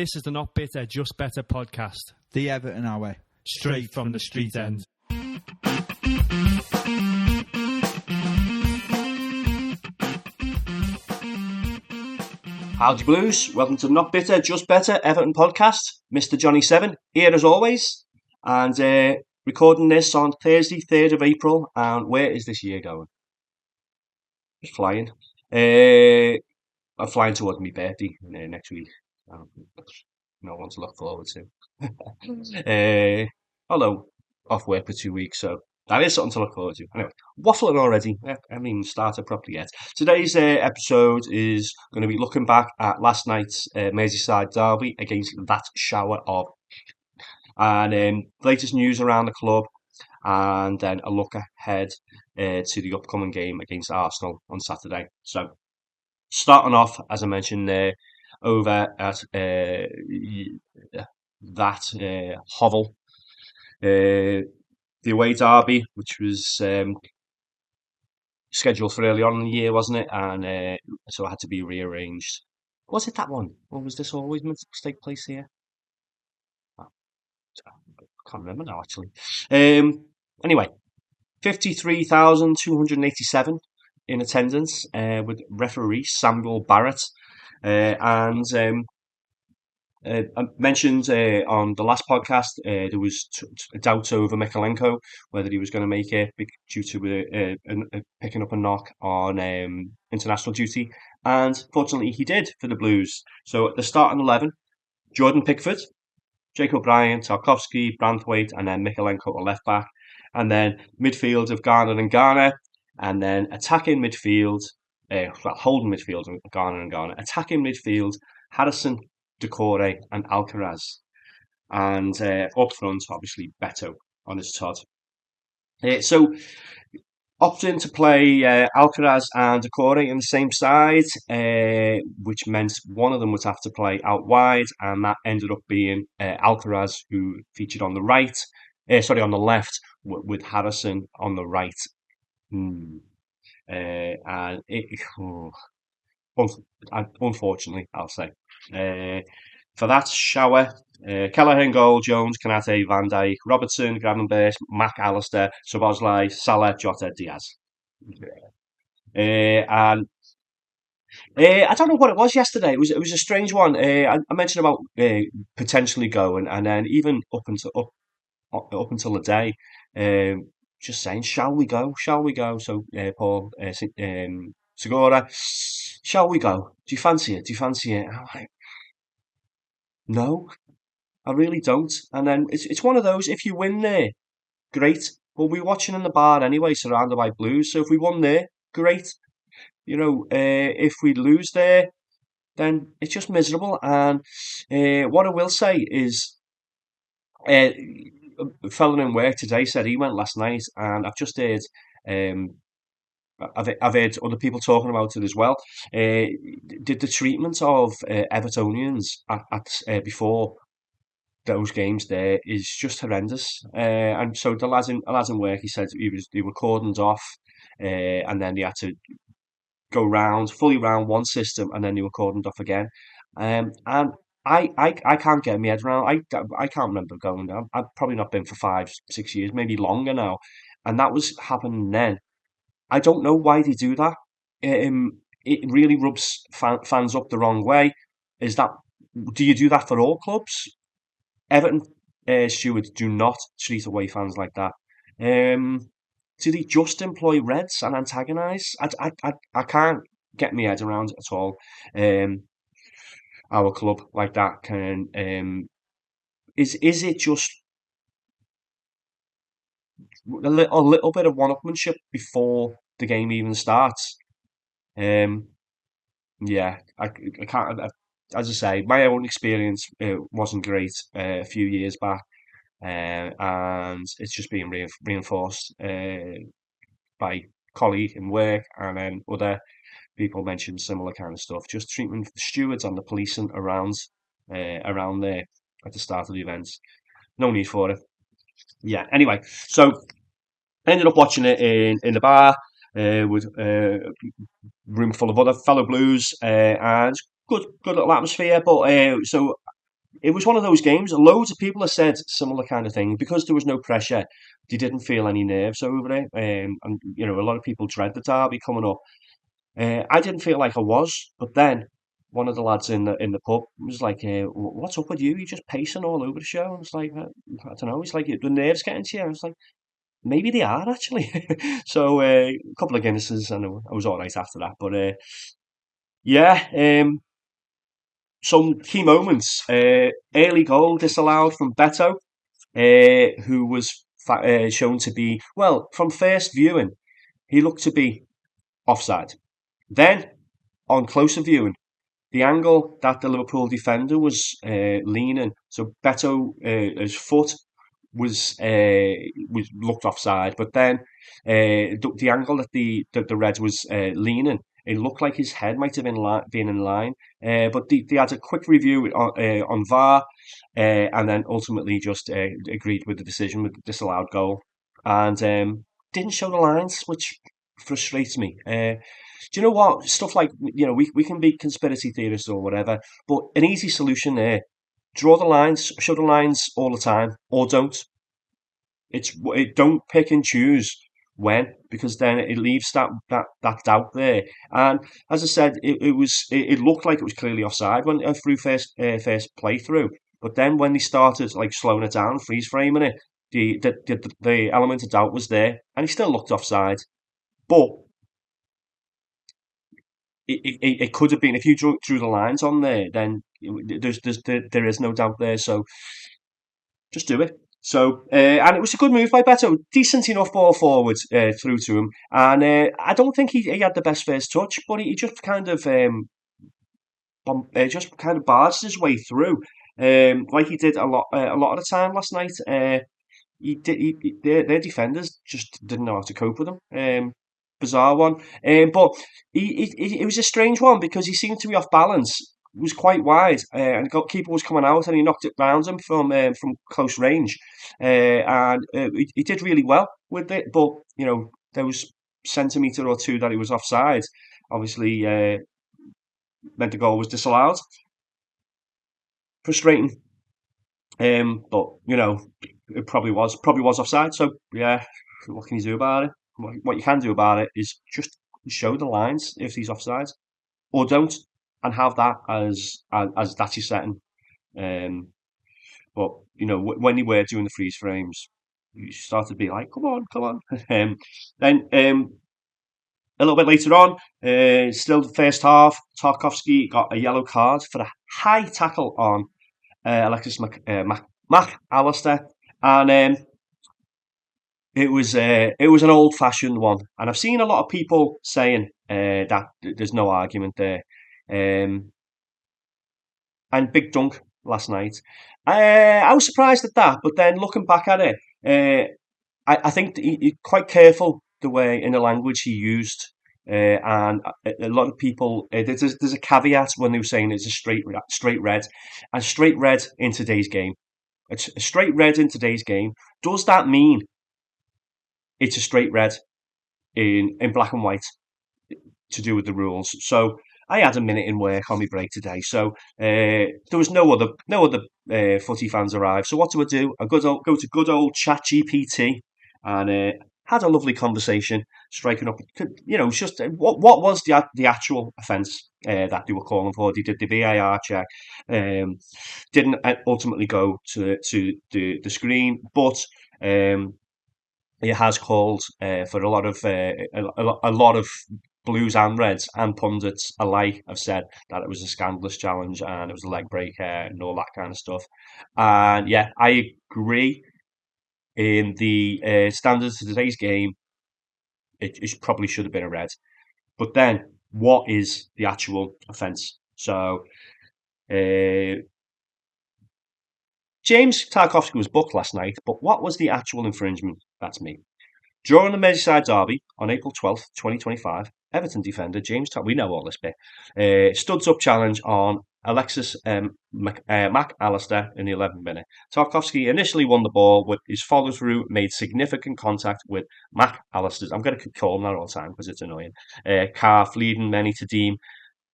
This is the Not Bitter, Just Better podcast. The Everton Hour. Straight from the street end. Howdy Blues, welcome to the Not Bitter, Just Better Everton podcast. Mr. Johnny 7 here as always, and recording this on Thursday, 3rd of April. And where is this year going? It's flying. I'm flying towards my birthday next week. No one to look forward to. Although off work for 2 weeks, so that is something to look forward to. Anyway, waffling already. I haven't even started properly yet. Today's episode is going to be looking back at last night's Merseyside derby against that shower of, and latest news around the club, and then a look ahead to the upcoming game against Arsenal on Saturday. So, starting off, as I mentioned there, over at that hovel, the away derby, which was scheduled for early on in the year, wasn't it? And so it had to be rearranged. Was it that one? Or was this always meant to take place here? I can't remember now, actually. Anyway, 53,287 in attendance with referee Samuel Barrett. I mentioned on the last podcast there was a doubt over Mykolenko, whether he was going to make it due to picking up a knock on international duty, and fortunately he did for the Blues. So at the starting 11, Jordan Pickford, Jake O'Brien, Tarkowski, Branthwaite, and then Mykolenko at left back, and then midfield of Garner and Garner, and then attacking midfield, holding midfield of Garner and Garner, attacking midfield, Harrison, Decore and Alcaraz, and up front obviously Beto on his Todd. So opting to play Alcaraz and Decore in the same side, which meant one of them would have to play out wide, and that ended up being Alcaraz, who featured on the right, on the left, with Harrison on the right. And unfortunately, I'll say. For that shower, Kelleher in goal, Jones, Kanate, Van Dijk, Robertson, Gravenberch, Mac Allister, Szoboszlai, Salah, Jota, Diaz. And I don't know what it was yesterday. It was a strange one. I mentioned about potentially going, and then even up until the day, just saying, shall we go? Shall we go? So Paul Segura, shall we go? Do you fancy it? Do you fancy it? And I'm like, no, I really don't. And then it's one of those, if you win there, great. We'll be watching in the bar anyway, surrounded by Blues. So if we won there, great. You know, if we lose there, then it's just miserable. And what I will say is, a fellow in work today said he went last night, and I've just heard, I've heard other people talking about it as well. Did the treatment of Evertonians at before those games there is just horrendous. And so the lads in work, he said they were cordoned off, and then they had to go fully round one system, and then they were cordoned off again. And I can't get my head around. I can't remember going. I've probably not been for 5-6 years, maybe longer now, and that was happening then. I don't know why they do that. It really rubs fans up the wrong way. Do you do that for all clubs? Everton stewards do not treat away fans like that. Do they just employ Reds and antagonise? I can't get my head around it at all. Our club like that can is it just a little bit of one-upmanship before the game even starts? Yeah, I can't. As I say, my own experience wasn't great a few years back, and it's just being reinforced by colleague in work, and then other people mentioned similar kind of stuff. Just treatment the stewards and the policing around there at the start of the events. No need for it. Yeah. Anyway, so I ended up watching it in the bar with a room full of other fellow Blues, and good little atmosphere. But so it was one of those games. Loads of people have said similar kind of thing because there was no pressure. They didn't feel any nerves over it, and a lot of people dread the derby coming up. I didn't feel like I was, but then one of the lads in the pub was like, "What's up with you? You're just pacing all over the show." And it's like, I don't know. He's like, "The nerves getting to you." I was like, maybe they are actually. So a couple of Guinnesses, and I was all right after that. But yeah, some key moments. Early goal disallowed from Beto, who was shown to be, well, from first viewing, he looked to be offside. Then, on closer viewing, the angle that the Liverpool defender was leaning, so Beto, his foot was looked offside, but then the angle that the Reds was leaning, it looked like his head might have been in line. But they had a quick review on VAR, and then ultimately just agreed with the decision with the disallowed goal, and didn't show the lines, which frustrates me. Do you know what? Stuff like, we can be conspiracy theorists or whatever, but an easy solution there: draw the lines, show the lines all the time, or don't. Don't pick and choose when, because then it leaves that doubt there. And as I said, it looked like it was clearly offside when through first playthrough, but then when they started like slowing it down, freeze framing it, the element of doubt was there, and he still looked offside. But it could have been, if you drew the lines on there, then there is no doubt there. So just do it. So, and it was a good move by Beto. Decent enough ball forward through to him. And I don't think he had the best first touch, but he just kind of barged his way through, like he did a lot of the time last night. Their defenders just didn't know how to cope with him. Bizarre one. But it was a strange one because he seemed to be off balance. He was quite wide, and the goalkeeper was coming out, and he knocked it round him from close range, and he did really well with it. But there was centimetre or two that he was offside. Obviously, meant the goal was disallowed. Frustrating. But it probably was offside. So yeah, what can you do about it? What you can do about it is just show the lines if he's offside, or don't, and have that as that's your setting. Um, but when they were doing the freeze frames, you start to be like, come on, come on. Then a little bit later on, still the first half, Tarkovsky got a yellow card for a high tackle on Alexis Mac Alistair, and it was an old fashioned one, and I've seen a lot of people saying that there's no argument there. Um, and big dunk last night. I was surprised at that, but then looking back at it, I think that he's quite careful the way in the language he used. And a lot of people, there's a caveat when they were saying it's a straight red, and straight red in today's game. It's a straight red in today's game. Does that mean it's a straight red in black and white to do with the rules? So I had a minute in work on my break today, so there was no other footy fans arrived. So what do? I go to good old Chat GPT and had a lovely conversation, striking up. It's just what was the actual offence that they were calling for? They did the VAR check, didn't ultimately go to the screen, but. It has called for a lot of a lot of Blues and Reds and pundits alike have said that it was a scandalous challenge and it was a leg breaker and all that kind of stuff. And yeah, I agree. In the standards of today's game, it probably should have been a red. But then, what is the actual offence? So, uh, James Tarkovsky was booked last night, but what was the actual infringement? That's me. During the Merseyside derby on April 12th, 2025, Everton defender James we know all this bit, studs up challenge on Alexis Mac Alistair in the 11th minute. Tarkovsky initially won the ball, with his follow through made significant contact with Mac Alistair's, I'm going to call him that all the time because it's annoying, calf, leading many to deem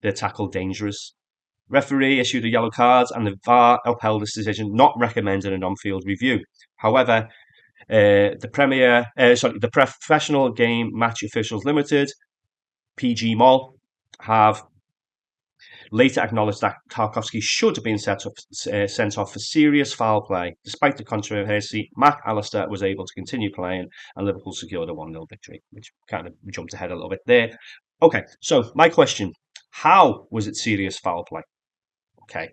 the tackle dangerous. Referee issued a yellow card, and the VAR upheld this decision, not recommending an on-field review. However, the Professional Game Match Officials Limited (PGMOL) have later acknowledged that Tarkowski should have been sent off for serious foul play. Despite the controversy, Mac Allister was able to continue playing, and Liverpool secured a 1-0 victory, which kind of jumped ahead a little bit there. Okay, so my question: how was it serious foul play? Okay.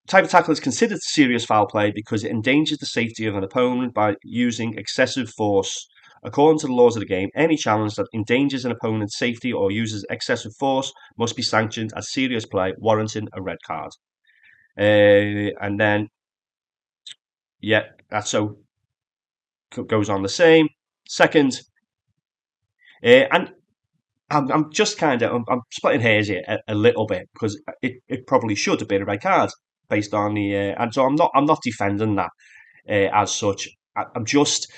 Type of tackle is considered serious foul play because it endangers the safety of an opponent by using excessive force. According to the laws of the game, any challenge that endangers an opponent's safety or uses excessive force must be sanctioned as serious play, warranting a red card. And then, yeah, that so goes on the same. Second, and I'm just kind of I'm splitting hairs here a little bit because it probably should have been a red card based on the and so I'm not defending that as such. I'm just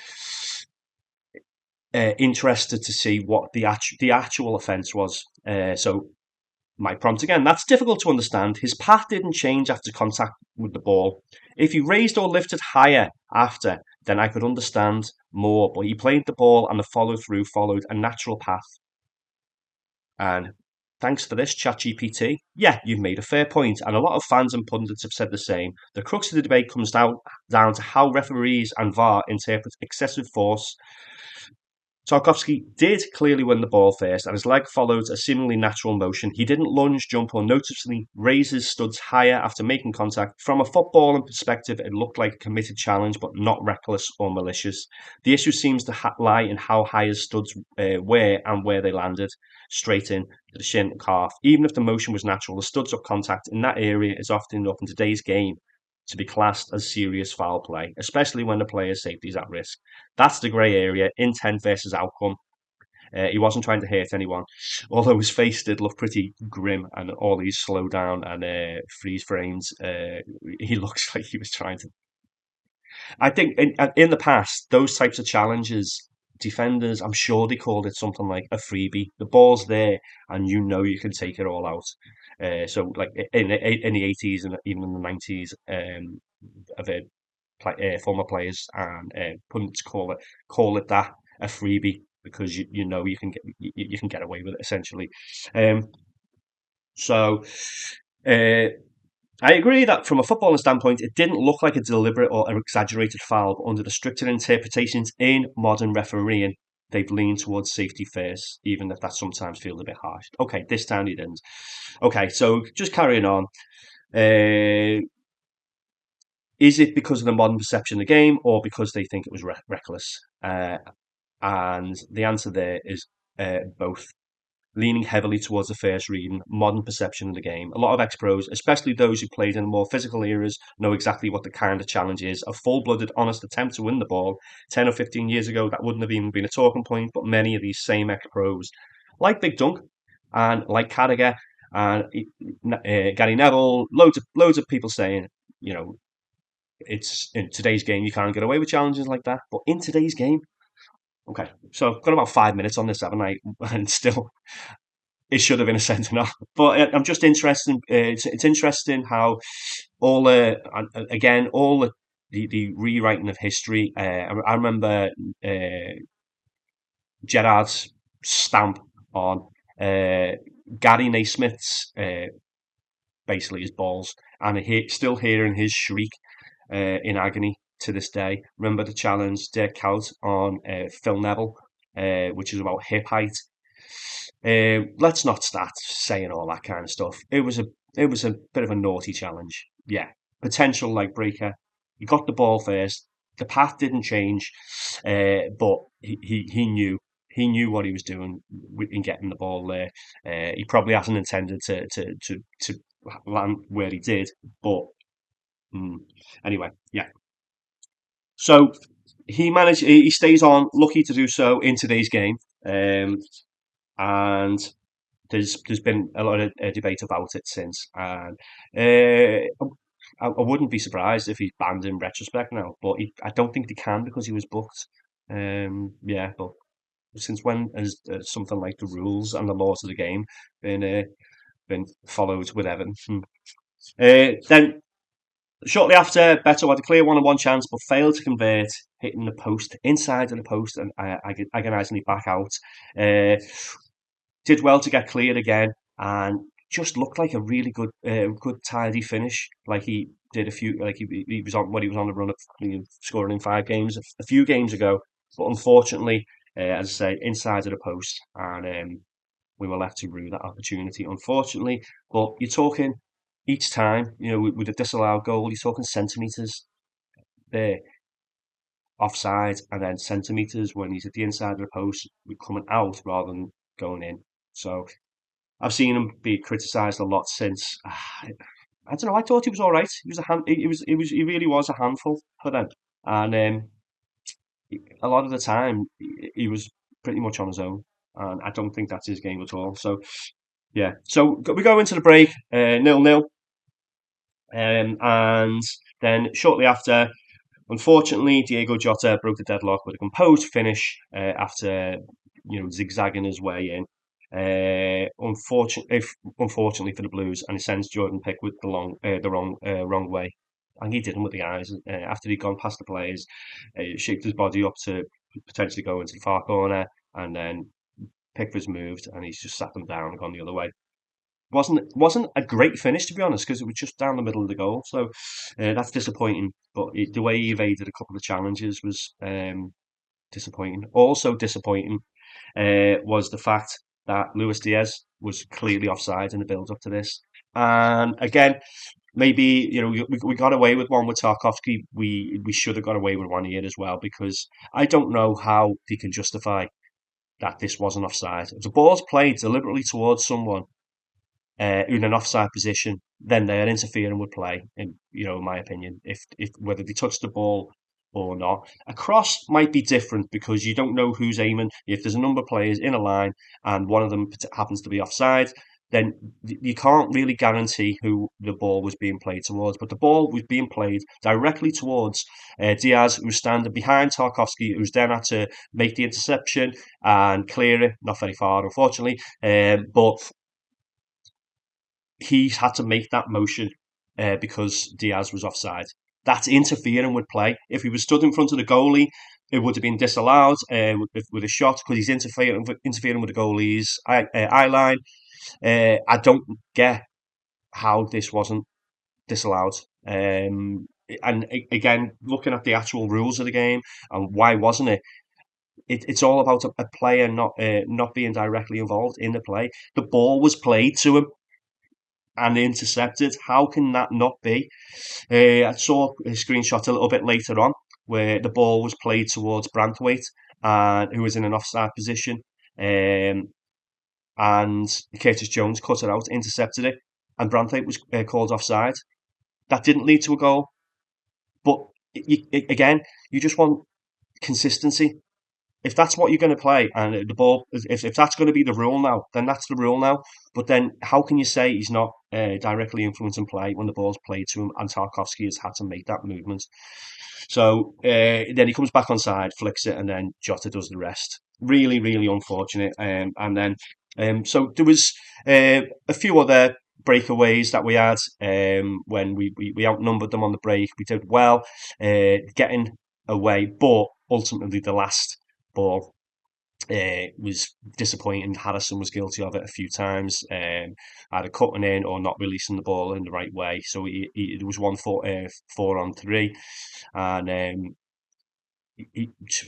interested to see what the actual offence was. So my prompt again. That's difficult to understand. His path didn't change after contact with the ball. If he raised or lifted higher after, then I could understand more. But he played the ball and the follow through followed a natural path. And thanks for this, ChatGPT. Yeah, you've made a fair point, and a lot of fans and pundits have said the same. The crux of the debate comes down to how referees and VAR interpret excessive force. Tarkowski did clearly win the ball first, and his leg followed a seemingly natural motion. He didn't lunge, jump, or noticeably raise his studs higher after making contact. From a footballing perspective, it looked like a committed challenge, but not reckless or malicious. The issue seems to lie in how high his studs were and where they landed, straight in to the shin and calf. Even if the motion was natural, the studs up contact in that area is often enough in today's game to be classed as serious foul play, especially when the player's safety is at risk. That's the grey area, intent versus outcome. He wasn't trying to hurt anyone, although his face did look pretty grim, and all these slow down and freeze frames, he looks like he was trying to. I think in the past, those types of challenges, defenders, I'm sure they called it something like a freebie. The ball's there, and you know you can take it all out. So, like in the 80s and even in the 90s, of former players and pundits call it that, a freebie, because you know you can get away with it essentially. Um, so I agree that from a footballing standpoint, it didn't look like a deliberate or exaggerated foul, but under the stricter interpretations in modern refereeing, they've leaned towards safety first, even if that sometimes feels a bit harsh. Okay, this time he didn't. Okay, so just carrying on. Is it because of the modern perception of the game, or because they think it was reckless? And the answer there is both. Leaning heavily towards the first reading, modern perception of the game. A lot of ex-pros, especially those who played in more physical eras, know exactly what the kind of challenge is. A full-blooded, honest attempt to win the ball. 10 or 15 years ago, that wouldn't have even been a talking point, but many of these same ex-pros, like Big Dunk and like Carragher and Gary Neville, loads of people saying, you know, it's in today's game you can't get away with challenges like that. But in today's game, okay, so I've got about 5 minutes on this, haven't I? And still, it should have been a sending off. But I'm just interested. It's interesting how all again all the rewriting of history. I remember Gerard's stamp on Gary Naismith's basically his balls, and still hearing his shriek in agony to this day. Remember the challenge Dirk Kuyt on Phil Neville, which is about hip height. Let's not start saying all that kind of stuff. It was a bit of a naughty challenge. Yeah, potential leg breaker. He got the ball first. The path didn't change, but he knew what he was doing in getting the ball there. He probably hasn't intended to land where he did, but anyway, yeah. So he stays on, lucky to do so in today's game, and there's been a lot of debate about it since, and I wouldn't be surprised if he's banned in retrospect now, but I don't think they can because he was booked. Yeah, but since when has something like the rules and the laws of the game been been followed with Everton. Then shortly after, Beto had a clear one-on-one chance but failed to convert, hitting the post, inside of the post, and agonisingly back out. Uh, did well to get cleared again, and just looked like a really good tidy finish. Like he did a few, like he was on when he was on the run of scoring in 5 games a few games ago. But unfortunately, as I say, inside of the post, and we were left to rue that opportunity, unfortunately. But you're talking each time, with a disallowed goal, you're talking centimetres there offside, and then centimetres when he's at the inside of the post, coming out rather than going in. So I've seen him be criticised a lot since. I don't know. I thought he was all right. He was a hand. He really was a handful for them, and a lot of the time he was pretty much on his own. And I don't think that's his game at all. So yeah. So we go into the break, 0-0, and then shortly after, unfortunately, Diego Jota broke the deadlock with a composed finish after zigzagging his way in. Unfortunately for the Blues, and he sends Jordan Pickford the wrong way, and he did him with the eyes after he'd gone past the players, shaped his body up to potentially go into the far corner, and then Pickford's moved, and he's just sat them down and gone the other way. Wasn't a great finish, to be honest, because it was just down the middle of the goal, so that's disappointing. But the way he evaded a couple of challenges was disappointing. Also disappointing was the fact that Luis Diaz was clearly offside in the build up to this. And again, maybe we got away with one with Tarkovsky. We should have got away with one here as well, because I don't know how he can justify that this wasn't offside. If the ball's played deliberately towards someone in an offside position, then they're interfering with play. In my opinion, if whether they touch the ball or not, a cross might be different because you don't know who's aiming. If there's a number of players in a line and one of them happens to be offside, then you can't really guarantee who the ball was being played towards. But the ball was being played directly towards Diaz, who was standing behind Tarkovsky, who's then had to make the interception and clear it. Not very far, unfortunately, but he's had to make that motion because Diaz was offside. That's interfering with play. If he was stood in front of the goalie, it would have been disallowed with a shot because he's interfering with the goalie's eye line. I don't get how this wasn't disallowed. And again, looking at the actual rules of the game and why wasn't it? It's all about a player not being directly involved in the play. The ball was played to him and intercepted. How can that not be? I saw a screenshot a little bit later on where the ball was played towards Branthwaite, who was in an offside position, and Curtis Jones cut it out, intercepted it, and Branthwaite was called offside. That didn't lead to a goal, but again, you just want consistency. If that's what you're going to play, and the ball, if that's going to be the rule now, then that's the rule now. But then, how can you say he's not directly influencing play when the ball's played to him and Tarkovsky has had to make that movement? So then he comes back on side, flicks it, and then Jota does the rest. Really, really unfortunate. And then, so there was a few other breakaways that we had when we outnumbered them on the break. We did well getting away, but ultimately the last ball was disappointing. Harrison was guilty of it a few times, either cutting in or not releasing the ball in the right way. So it was 4-on-3, and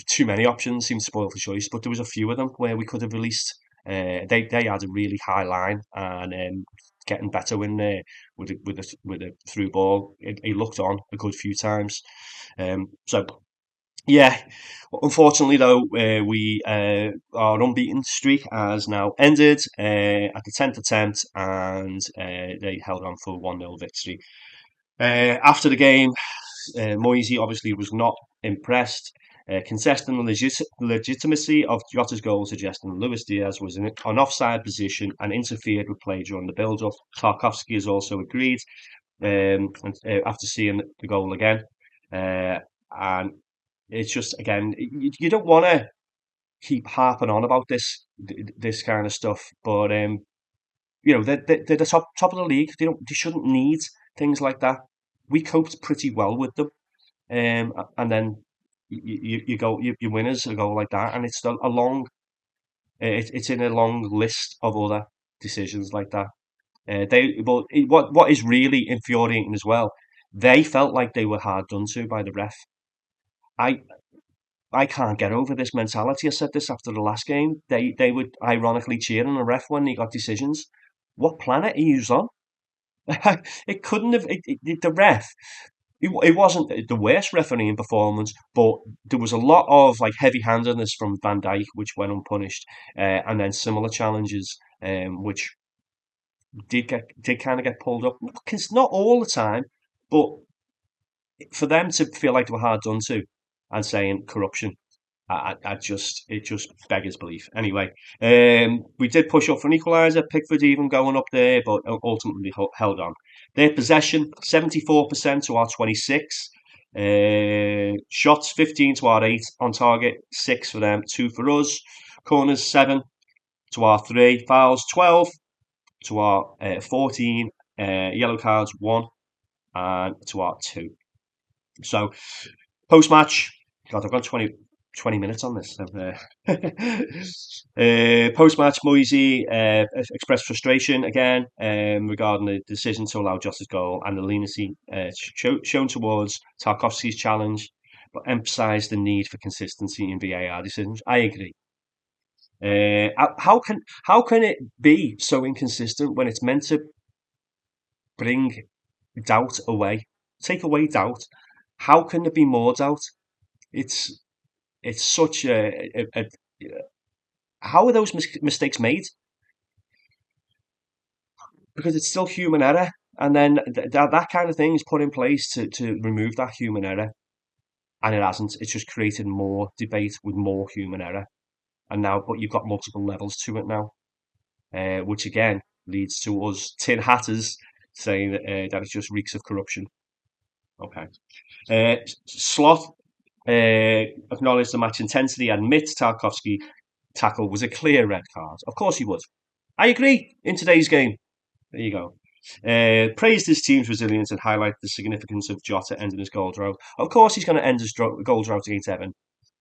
too many options seemed to spoil the choice. But there was a few of them where we could have released. They had a really high line, and getting better in there with a through ball. He looked on a good few times. So yeah, unfortunately though, our unbeaten streak has now ended at the 10th attempt, and they held on for 1-0 victory. After the game, Moisey obviously was not impressed, contesting the legitimacy of Jota's goal, suggesting Luis Diaz was in an offside position and interfered with play during the build-up. Tarkovsky has also agreed after seeing the goal again. And it's just, again, you don't want to keep harping on about this kind of stuff, but they're the top of the league. They shouldn't need things like that. We coped pretty well with them, and then you go your winners go like that, and it's a long it's in a long list of other decisions like that. What is really infuriating as well, they felt like they were hard done to by the ref. I I can't get over this mentality. I said this after the last game. They would ironically cheer on the ref when he got decisions. What planet are you on? It couldn't have the ref. It wasn't the worst refereeing performance, but there was a lot of like heavy-handedness from Van Dijk, which went unpunished, and then similar challenges, which did kind of get pulled up. It's not all the time, but for them to feel like they were hard done to, and saying corruption, it just beggars belief. Anyway, we did push up for an equaliser. Pickford even going up there, but ultimately held on. Their possession 74% to our 26. Shots 15 to our 8 on target, 6 for them, 2 for us. Corners 7 to our 3. Fouls 12 to our 14. Yellow cards 1 and to our 2. So post match, God, I've got 20 minutes on this. Post-match, Moisey expressed frustration again regarding the decision to allow Jota's goal and the leniency shown towards Tarkowski's challenge, but emphasised the need for consistency in VAR decisions. I agree. How can it be so inconsistent when it's meant to bring doubt away, take away doubt? How can there be more doubt? It's such a how are those mistakes made? Because it's still human error, and then that kind of thing is put in place to remove that human error, and it hasn't. It's just created more debate with more human error, and now, but you've got multiple levels to it now, which again leads to us tin hatters saying that it just reeks of corruption. Okay, Sloth acknowledged the match intensity, admits Tarkowski tackle was a clear red card. Of course he would. I agree in today's game. There you go. Praised his team's resilience and highlighted the significance of Jota ending his goal drought. Of course he's going to end his goal drought against Everton.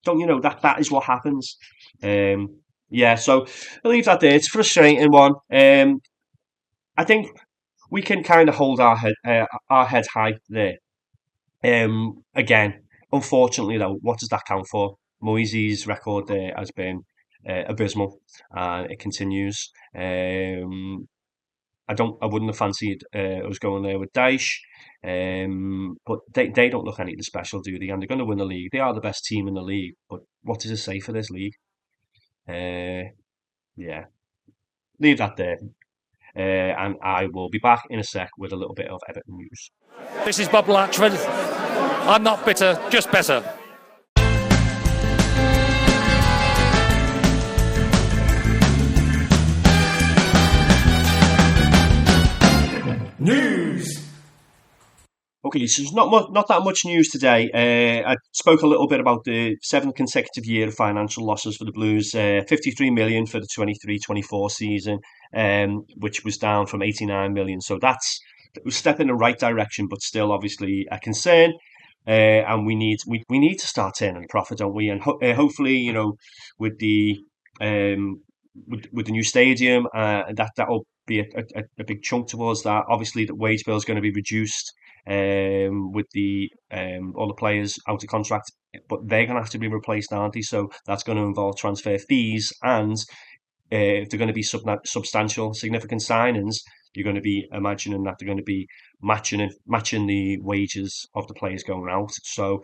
Don't you know that is what happens? Yeah, so I'll leave that there. It's a frustrating one. I think we can kind of hold our heads high there. Again, unfortunately though, what does that count for? Moisey's record there has been abysmal, and it continues. I wouldn't have fancied us going there with Daesh, but they don't look anything special, do they? And they're going to win the league. They are the best team in the league, but what does it say for this league? Yeah, leave that there. And I will be back in a sec with a little bit of Everton news. This is Bob Latchford. I'm not bitter, just better. News. Okay, so there's not that much news today. I spoke a little bit about the 7th consecutive year of financial losses for the Blues. 53 million for the 23-24 season, which was down from 89 million. So that's a step in the right direction, but still obviously a concern. And we need to start turning a profit, don't we? And hopefully, with the with the new stadium, that'll be a big chunk towards that. Obviously, the wage bill is going to be reduced with the all the players out of contract, but they're going to have to be replaced, aren't they? So that's going to involve transfer fees, and if they're going to be substantial, significant signings, you're going to be imagining that they're going to be matching the wages of the players going out. So,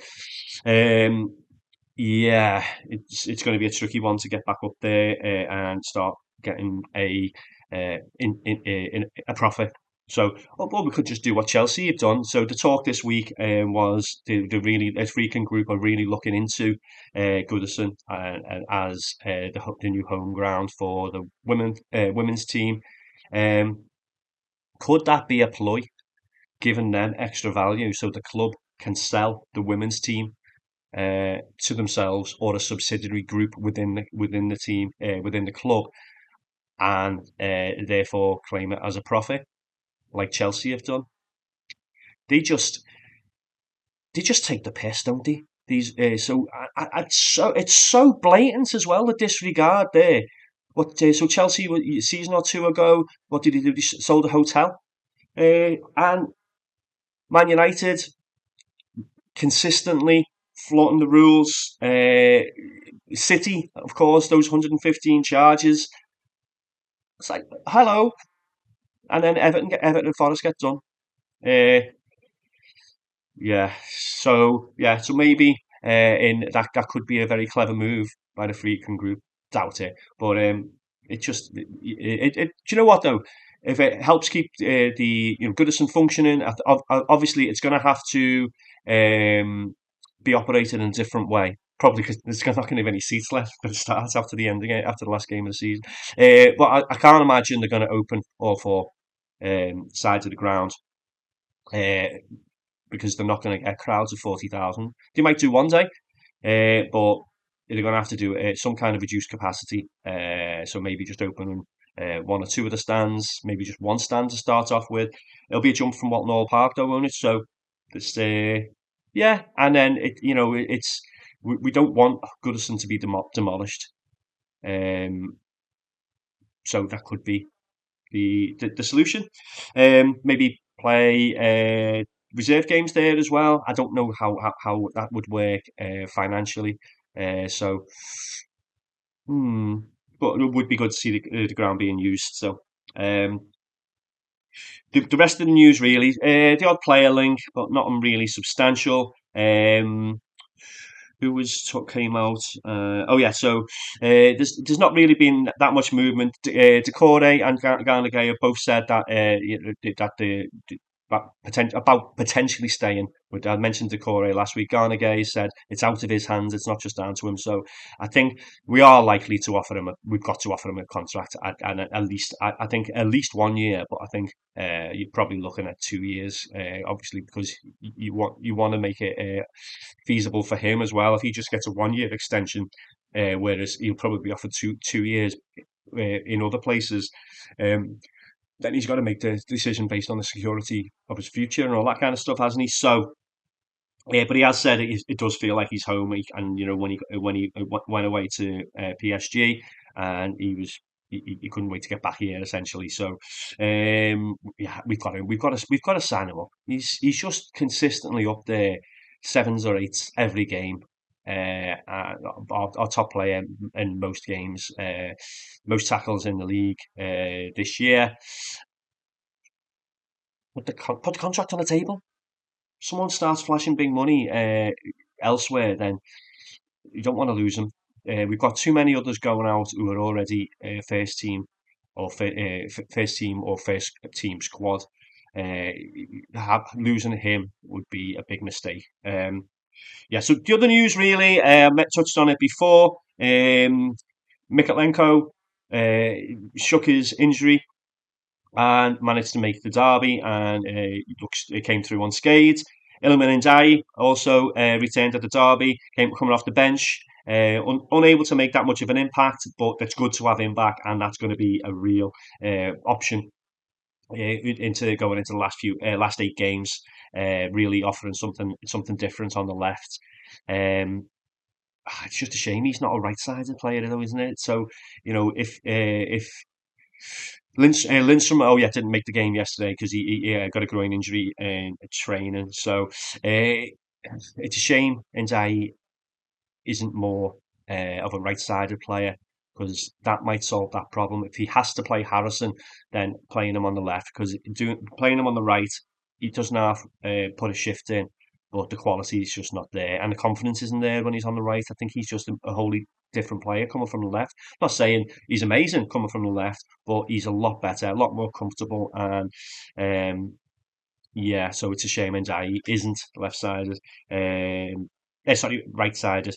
yeah, it's going to be a tricky one to get back up there and start getting a profit. So, well, we could just do what Chelsea have done. So, the talk this week was the African group are really looking into Goodison as the new home ground for the women's team. Could that be a ploy, giving them extra value so the club can sell the women's team to themselves or a subsidiary group within the team within the club? and therefore claim it as a profit, like Chelsea have done. They just they just take the piss, don't they? These it's so blatant as well, the disregard there. So Chelsea a season or two ago, what did they do? They sold a hotel, and Man United consistently flaunting the rules. City, of course, those 115 charges. It's like hello, and then Everton and Forest get done. Uh, so maybe in that could be a very clever move by the Freakin' Group. Doubt it, but do you know what though? If it helps keep the Goodison functioning, obviously it's going to have to be operated in a different way. Probably because there's not going to be any seats left for the start after the end game, after the last game of the season. But I can't imagine they're going to open all four sides of the ground. Uh, because they're not going to get crowds of 40,000. They might do one day, but they're going to have to do some kind of reduced capacity. So maybe just open one or two of the stands, maybe just one stand to start off with. It'll be a jump from Walton Hall Park, though, won't it? So it's yeah, and then it's we don't want Goodison to be demolished. So that could be the solution. Maybe play reserve games there as well. I don't know how that would work financially. So, hmm, but it would be good to see the ground being used. So, um, the rest of the news really, the odd player link, but not really substantial. Who came out? Oh yeah, so there's not really been that much movement. Decore and Garnagay have both said that that the about potentially staying. But I mentioned Decore last week. Garnagay said it's out of his hands. It's not just down to him. So I think we are likely to offer him. We've got to offer him a contract, and at least I think at least 1 year. But I think you're probably looking at 2 years. Obviously, because you want to make it feasible for him as well. If he just gets a 1 year extension, whereas he'll probably be offered 2 years in other places. Then he's got to make the decision based on the security of his future and all that kind of stuff, hasn't he? So, yeah, but he has said it does feel like he's home. And when he went away to PSG, and he couldn't wait to get back here essentially. So, yeah, we've got to sign him up. He's just consistently up there, sevens or eights every game. Our top player in most games, most tackles in the league this year. Put the contract on the table. Someone starts flashing big money elsewhere, then you don't want to lose them. We've got too many others going out who are already first team first team or first team squad. Losing him would be a big mistake. Yeah. So the other news, really, I touched on it before. Mikalenko shook his injury and managed to make the derby, and it came through unscathed. Iliman Ndiaye also returned at the derby, coming off the bench, unable to make that much of an impact, but it's good to have him back, and that's going to be a real option into going into the last 8 games, really offering something different on the left. It's just a shame he's not a right-sided player, though, isn't it? So, if Lindstrom, oh yeah, didn't make the game yesterday because he got a groin injury in training. So it's a shame Ndiaye isn't more of a right-sided player, because that might solve that problem. If he has to play Harrison, then playing him on the left, because playing him on the right, he doesn't have put a shift in, but the quality is just not there, and the confidence isn't there when he's on the right. I think he's just a wholly different player coming from the left. Not saying he's amazing coming from the left, but he's a lot better, a lot more comfortable, and yeah, so it's a shame Ndiaye isn't left-sided. Sorry, right-sided.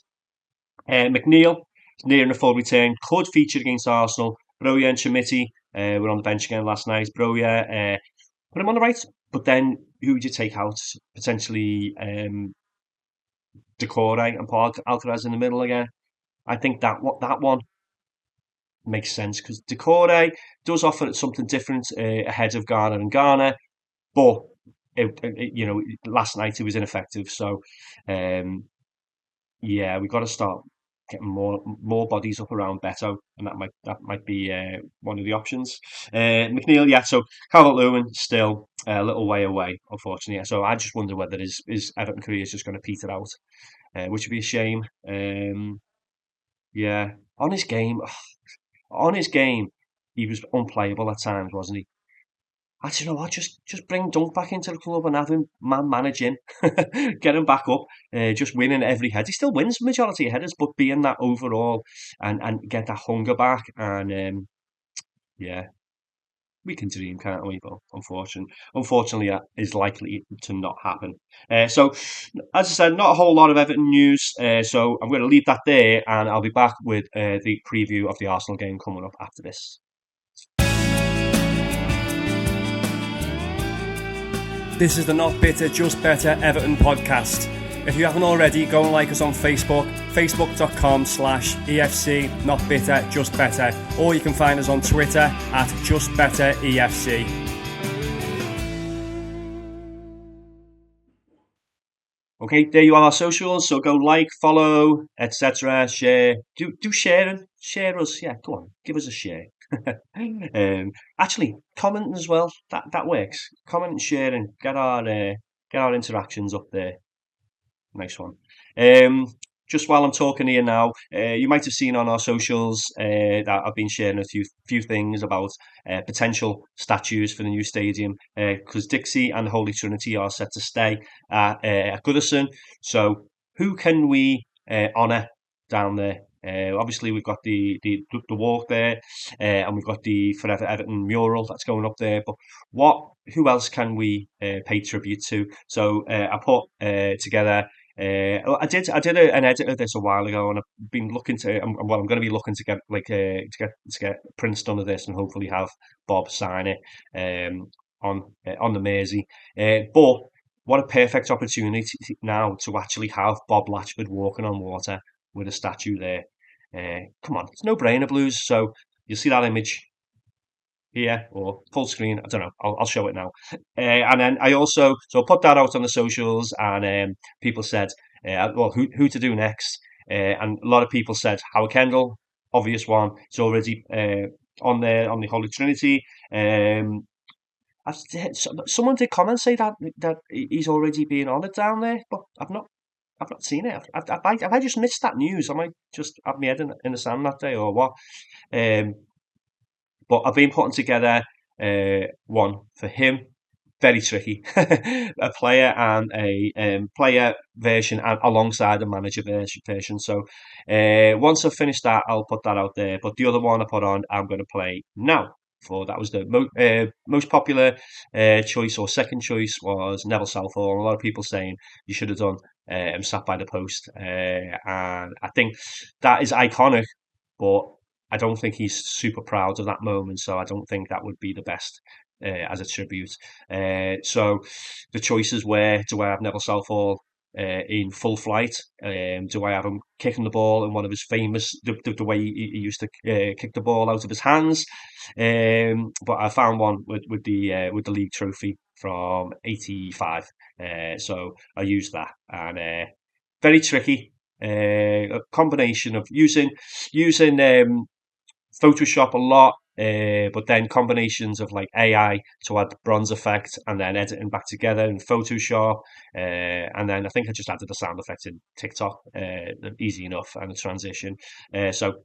McNeil is nearing a full return. Could feature against Arsenal. Broja and Chamiti were on the bench again last night. Broja put him on the right, but then who would you take out? Potentially Decore and put Alcaraz in the middle again. I think that one makes sense because Decore does offer something different ahead of Ghana and Ghana, but last night it was ineffective. So, um, yeah, we got to start getting more bodies up around Beto, and that might be one of the options. McNeil, yeah. So Calvert-Lewin still a little way away, unfortunately. So I just wonder whether his Everton career is just going to peter out, which would be a shame. Yeah, on his game, on his game, he was unplayable at times, wasn't he? I don't know what, just bring Dunk back into the club and have him man managing, get him back up, just winning every head. He still wins majority of headers, but being that overall and get that hunger back. And yeah, we can dream, can't we? But unfortunately, that is likely to not happen. So, as I said, not a whole lot of Everton news. So I'm going to leave that there, and I'll be back with the preview of the Arsenal game coming up after this. This is the Not Bitter, Just Better Everton podcast. If you haven't already, go and like us on Facebook, facebook.com/EFC Not Bitter, Just Better, or you can find us on Twitter at Just Better EFC. Okay, there you are, our socials. So go like, follow, etc. Share. Do share us. Yeah, go on, give us a share. Actually, commenting as well. That works. Comment and share and get our interactions up there. Nice one. Just while I'm talking here now, you might have seen on our socials that I've been sharing a few things about potential statues for the new stadium because Dixie and the Holy Trinity are set to stay at Goodison. So who can we honour down there? Obviously, we've got the walk there, and we've got the Forever Everton mural that's going up there. But who else can we pay tribute to? So I put together. An edit of this a while ago, and I've been looking to. Well, I'm going to be looking to get to get prints done of this, and hopefully have Bob sign it on the Mersey. But what a perfect opportunity now to actually have Bob Latchford walking on water with a statue there. Come on, it's no brainer, Blues. So you'll see that image here or full screen. I don't know. I'll show it now. And then I also put that out on the socials, and people said, well, who to do next? And a lot of people said Howard Kendall, obvious one. It's already on there on the Holy Trinity. Someone did comment say that he's already being honoured down there, but I've not seen it. Have I just missed that news? I might just have my head in the sand that day, or what? But I've been putting together one for him. Very tricky. A player and a player version alongside a manager version. So once I've finished that, I'll put that out there. But the other one I put on, I'm going to play now. That was the most popular choice, or second choice, was Neville Southall. A lot of people saying you should have done Sat by the Post. And I think that is iconic, but I don't think he's super proud of that moment, so I don't think that would be the best as a tribute. So the choices were: do I have Neville Southall in full flight? Do I have him kicking the ball in one of his famous the way he used to kick the ball out of his hands? But I found one with the league trophy from '85, so I used that, and very tricky. A combination of using Photoshop a lot, but then combinations of like AI to add the bronze effect, and then editing back together in Photoshop, and then I think I just added the sound effect in TikTok, easy enough, and a transition. So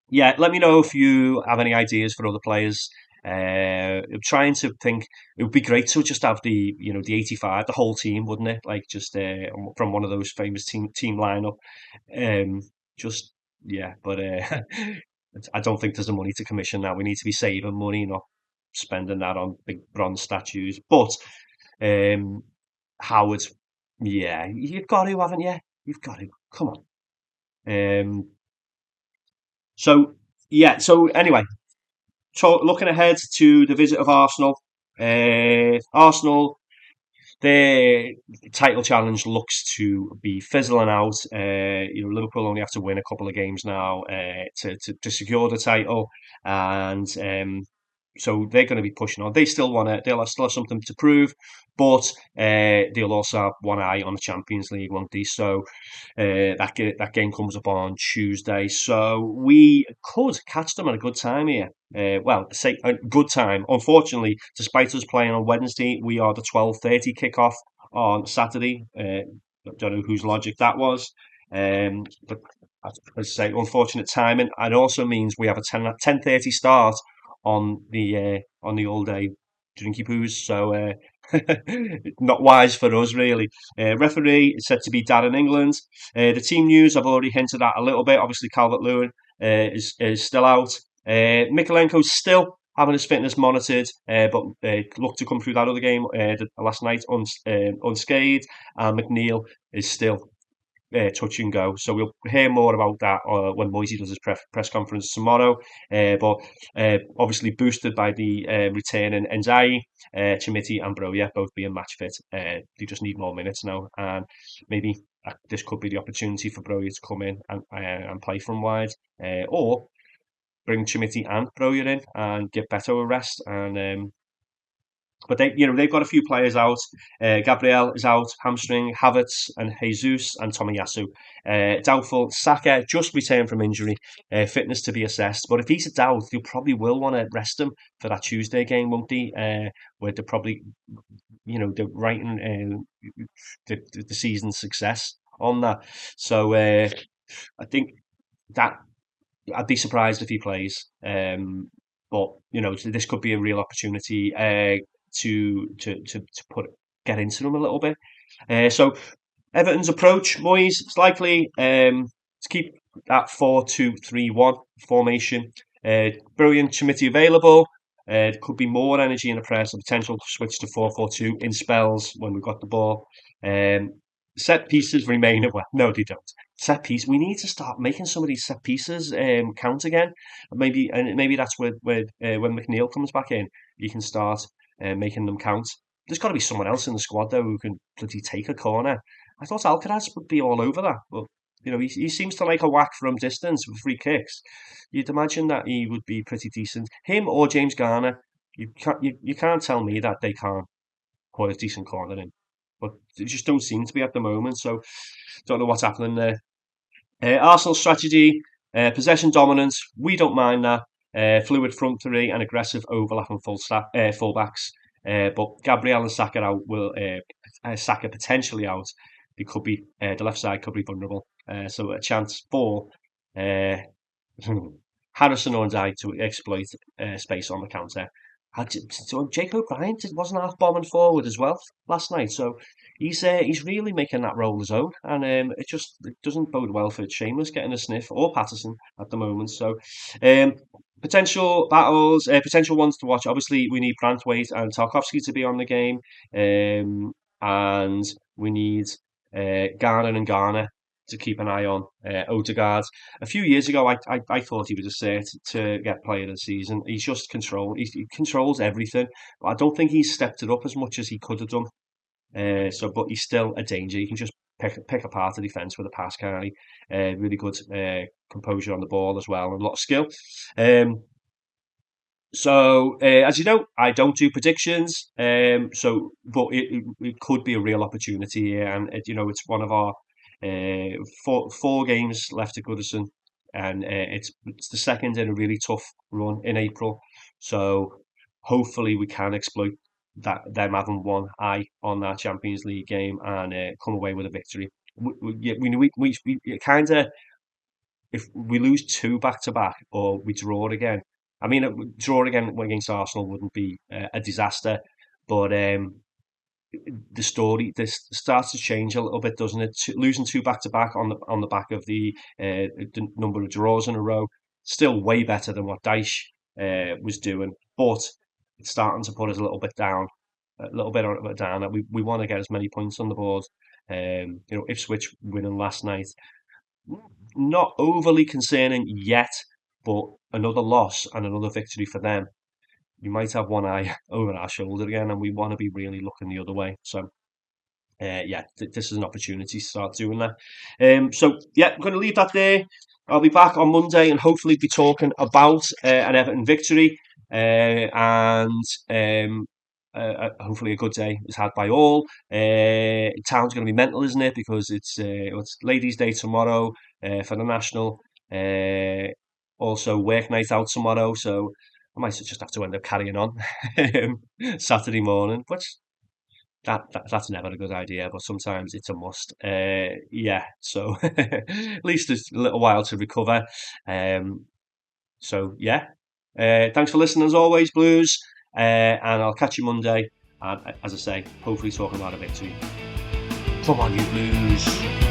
yeah, let me know if you have any ideas for other players. I'm trying to think. It would be great to just have the 85, the whole team, wouldn't it? Like just from one of those famous team lineup. Just yeah, but I don't think there's the money to commission that. We need to be saving money, not spending that on big bronze statues. But Howard, yeah, you've got to, haven't you? You've got to. Come on. So yeah. So anyway, looking ahead to the visit of Arsenal. Arsenal, their title challenge looks to be fizzling out. Liverpool only have to win a couple of games now to secure the title, and so they're going to be pushing on. They still want to. They'll still have something to prove, but they'll also have one eye on the Champions League, won't they? So that game comes up on Tuesday, so we could catch them at a good time here. Say a good time. Unfortunately, despite us playing on Wednesday, we are the 12:30 kickoff on Saturday. I don't know whose logic that was, but as I say, unfortunate timing. It also means we have a 10:30 start on the all day drinky poos. So not wise for us really. Referee is said to be Darren England. The team news I've already hinted at a little bit. Obviously, Calvert-Lewin is still out. Mikalenko's still having his fitness monitored, but looked to come through that other game last night unscathed. And McNeil is still touch and go. So we'll hear more about that when Moisey does his press conference tomorrow. But obviously boosted by the return in Nzai, Chimiti and Broya both being match fit. They just need more minutes now, and maybe this could be the opportunity for Broya to come in and play from wide, or bring Chimiti and Broya in and give Beto a rest. And but they've got a few players out. Gabriel is out, hamstring. Havertz and Jesus and Tomiyasu. Doubtful. Saka just returned from injury. Fitness to be assessed. But if he's a doubt, you probably will want to rest him for that Tuesday game, won't they? Where they're probably, they're writing the season's success on that. So I think that I'd be surprised if he plays. But this could be a real opportunity to get into them a little bit. So Everton's approach, Moyes, it's likely to keep that 4-2-3-1 formation. Brilliant Chimiti available. There could be more energy in the press, a potential switch to 4-4-2 in spells when we've got the ball. Set pieces remain. Well, no, they don't. Set piece. We need to start making some of these set pieces count again. Maybe that's where when McNeil comes back in, you can start making them count. There's got to be someone else in the squad though who can bloody take a corner. I thought Alcaraz would be all over that, but he seems to like a whack from distance with free kicks. You'd imagine that he would be pretty decent. Him or James Garner. You can't tell me that they can't put a decent corner in. But they just don't seem to be at the moment, so don't know what's happening there. Arsenal strategy, possession dominance, we don't mind that. Fluid front three and aggressive overlapping fullbacks. But Gabriel and Saka out Saka potentially out. It could be the left side could be vulnerable. So a chance for Harrison or Ndai to exploit space on the counter. So Jake O'Brien wasn't half bombing forward as well last night, so he's really making that role his own, and it doesn't bode well for Seamus getting a sniff or Patterson at the moment. So potential battles, potential ones to watch. Obviously, we need Brantwaite and Tarkovsky to be on the game, and we need Garner and Garner to keep an eye on. Odegaard. A few years ago, I thought he was a set to get player of the season. He's just he controls everything. But I don't think he's stepped it up as much as he could have done. But he's still a danger. He can just pick apart the defence with a pass, can't he? Really good composure on the ball as well, and a lot of skill. As you know, I don't do predictions. But it could be a real opportunity here, and it's one of our four games left at Goodison, and it's the second in a really tough run in April. So hopefully we can exploit them having one eye on that Champions League game and come away with a victory. We kind of, if we lose two back to back or we draw again. I mean, draw again against Arsenal wouldn't be a disaster, but the story this starts to change a little bit, doesn't it? Losing two back to back on the back of the number of draws in a row, still way better than what Dyche was doing, but it's starting to put us a little bit down. That we want to get as many points on the board. Ipswich winning last night, not overly concerning yet, but another loss and another victory for them. We might have one eye over our shoulder again, and we want to be really looking the other way. So this is an opportunity to start doing that. So yeah, I'm going to leave that there. I'll be back on Monday and hopefully be talking about an Everton victory and hopefully a good day is had by all. Town's going to be mental, isn't it? Because it's Ladies' Day tomorrow for the national. Also work night out tomorrow, so I might just have to end up carrying on Saturday morning. But that's never a good idea. But sometimes it's a must. So at least there's a little while to recover. So yeah. Thanks for listening as always, Blues. And I'll catch you Monday. And as I say, hopefully talking about a victory. Come on, you Blues.